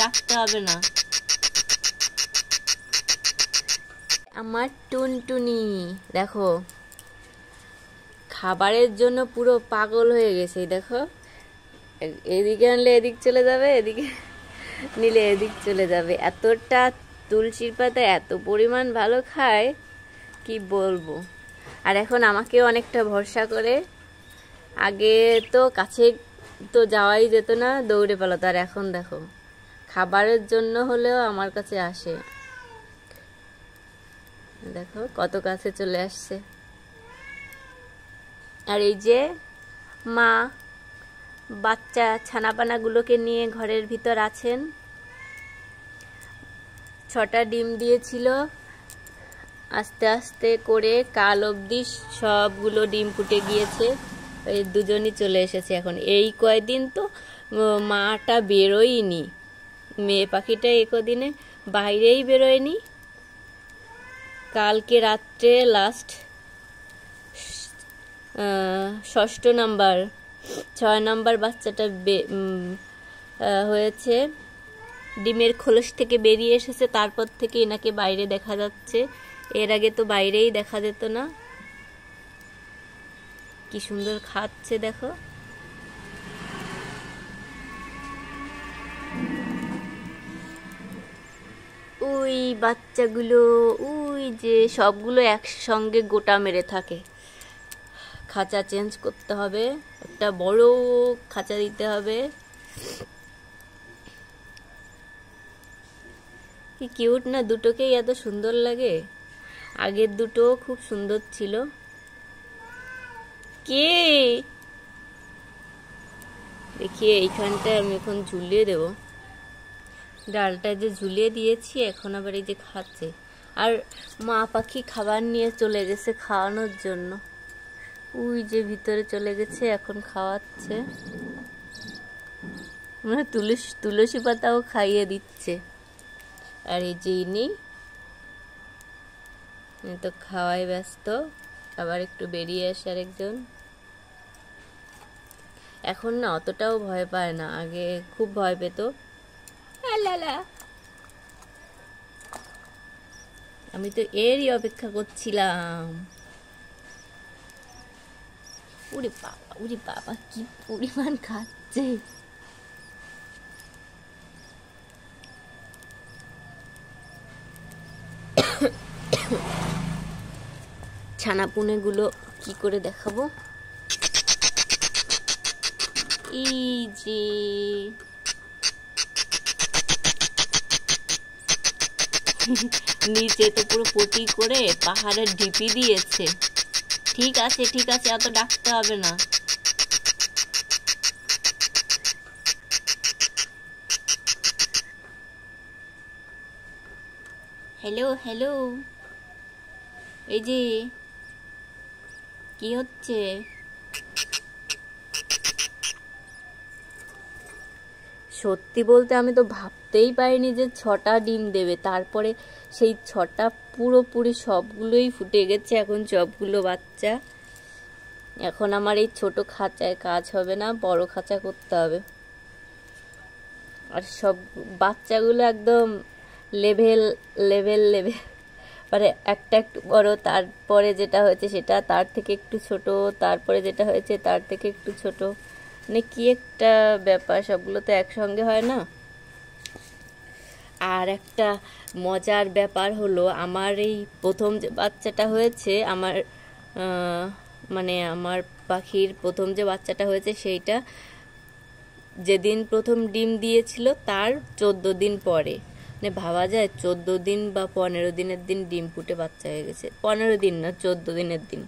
ডাকতে হবে না। আমার টুনটুনি দেখো খাবারের জন্য পুরো পাগল হয়ে গেছে। দেখো এদিকে আনলে এদিক চলে যাবে, এদিকে নিলে এদিক চলে যাবে। এতটা তুলসীর পাতা এত পরিমাণ ভালো খায় কি বলবো। আর এখন আমাকেও অনেকটা ভরসা করে। আগে তো কাছে তো যাওয়াই যেত না, দৌড়ে পালাতো। আর এখন দেখো খাবারের জন্য হলেও আমার কাছে আসে। দেখো কত কাছে চলে আসছে। আর এই যে মা বাচ্চা ছানাপানাগুলোকে নিয়ে ঘরের ভিতর আছেন। 6টা ডিম দিয়েছিল, আস্তে আস্তে করে কাল অবধি সবগুলো ডিম ফুটে গিয়েছে। এই দুজনই চলে এসেছে এখন। এই কয়দিন তো মাটা বেরোয়নি, মেয়ে পাখিটা এই কদিনে বাইরেই বেরোয়নি। কালকে রাত্রে লাস্ট 6 নাম্বার 6 নাম্বার বাচ্চাটা হয়েছে, ডিমের খোলস থেকে বেরিয়ে এসেছে। তারপর থেকে এনাকে বাইরে দেখা যাচ্ছে। এর আগে তো বাইরেই দেখা যেত না। কি সুন্দর খাচ্ছে দেখো। ওই বাচ্চাগুলো ওই যে সবগুলো একসঙ্গে গোটা মেরে থাকে। খাঁচা চেঞ্জ করতে হবে, একটা বড় খাঁচা দিতে হবে। কি কিউট না, দুটোকেই এত সুন্দর লাগে। আগের দুটো খুব সুন্দর ছিল। কে দেখি এইখানটায় আমি এখন ঝুলিয়ে দেব। ডালটা যে ঝুলিয়ে দিয়েছি, এখন আবার এই যে খাচ্ছে। আর মা পাখি খাবার নিয়ে চলে গেছে খাওয়ানোর জন্য। ওই যে ভিতরে চলে গেছে, এখন খাওয়াচ্ছে। মানে তুলসী পাতাও খাইয়ে দিচ্ছে। আর এই যে ইনি তো খাওয়াই ব্যস্ত। আবার একটু বেরিয়ে আসে আরেকজন। এখন না অতটাও ভয় পায় না, আগে খুব ভয় পেত। আমি তো এরই অপেক্ষা করছিলাম। উরে বাবা কি পরিমাণ খাচ্ছে। ছানাপুনে গুলো কি করে দেখাবো। এই যে নিচে তো পুরো পটি করে পাহাড়ের ঢিপি দিয়েছে। ঠিক আছে ঠিক আছে, এত ডাকতে হবে না। হ্যালো হ্যালো, এই যে কি হচ্ছে। সত্যি বলতে আমি তো ভাবতেই পারিনি যে 6টা ডিম দেবে। তারপরে সেই 6টা পুরোপুরি সবগুলোই ফুটে গেছে। এখন সবগুলো বাচ্চা। এখন আমার এই ছোট খাঁচায় কাজ হবে না, বড় খাঁচা করতে হবে। আর সব বাচ্চাগুলো একদম লেভেল লেভেল লেভেল, মানে একটা একটু বড়, তারপরে যেটা হয়েছে সেটা তার থেকে একটু ছোট, তারপরে যেটা হয়েছে তার থেকে একটু ছোট। মানে কি একটা ব্যাপার, সবগুলো তো একসঙ্গে হয় না। আর একটা মজার ব্যাপার হলো, আমার এই প্রথম যে বাচ্চাটা হয়েছে, আমার মানে আমার পাখির প্রথম যে বাচ্চাটা হয়েছে সেইটা যেদিন প্রথম ডিম দিয়েছিল তার 14 দিন পরে। মানে ভাবা যায় 14 দিন বা 15 দিনের দিন ডিম ফুটে বাচ্চা হয়ে গেছে। 15 দিন না, 14 দিনের দিন।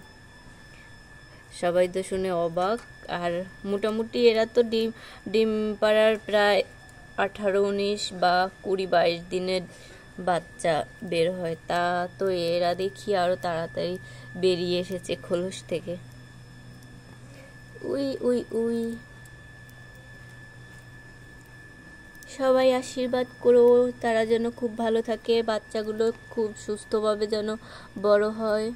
সবাই তো শুনে অবাক। আর মোটামুটি এরা তো ডিম পাড়ার প্রায় 18, 19 বা 20, 22 দিনের বাচ্চা বের হয়। তা তো এরা দেখি আরো তাড়াতাড়ি বেরিয়ে এসেছে খোলস থেকে। উই উই উই, সবাই আশীর্বাদ করো তারা যেন খুব ভালো থাকে, বাচ্চাগুলো খুব সুস্থভাবে যেন বড় হয়।